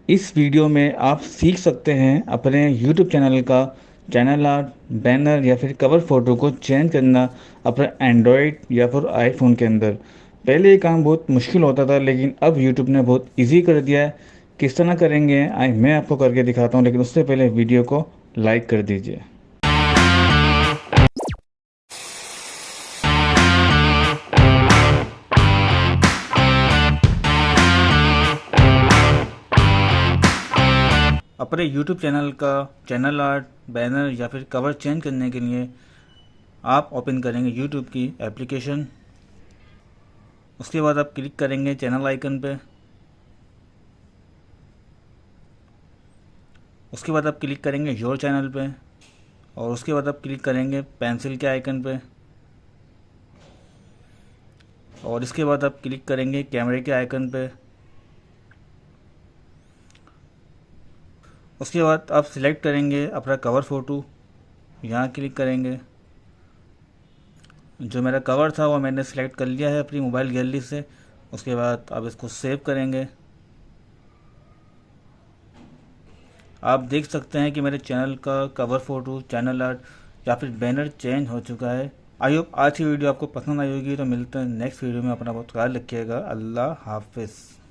इस वीडियो में आप सीख सकते हैं अपने YouTube चैनल का चैनल आर्ट, बैनर या फिर कवर फोटो को चेंज करना अपने एंड्रॉयड या फिर आईफोन के अंदर। पहले ये काम बहुत मुश्किल होता था, लेकिन अब YouTube ने बहुत इजी कर दिया है। किस तरह करेंगे आई मैं आपको करके दिखाता हूँ, लेकिन उससे पहले वीडियो को लाइक कर दीजिए। अपने YouTube चैनल का चैनल आर्ट, बैनर या फिर कवर चेंज करने के लिए आप ओपन करेंगे YouTube की एप्लीकेशन। उसके बाद आप क्लिक करेंगे चैनल आइकन पे। उसके बाद आप क्लिक करेंगे योर चैनल पे और उसके बाद आप क्लिक करेंगे पेंसिल के आइकन पे और इसके बाद आप क्लिक करेंगे कैमरे के आइकन पे। उसके बाद आप सिलेक्ट करेंगे अपना कवर फ़ोटो, यहाँ क्लिक करेंगे। जो मेरा कवर था वो मैंने सिलेक्ट कर लिया है अपनी मोबाइल गैलरी से। उसके बाद आप इसको सेव करेंगे। आप देख सकते हैं कि मेरे चैनल का कवर फ़ोटो, चैनल आर्ट या फिर बैनर चेंज हो चुका है। आई होप आज की वीडियो आपको पसंद आई होगी। तो मिलते हैं नेक्स्ट वीडियो में। अपना बहुत ख्याल रखिएगा। अल्लाह हाफिज़।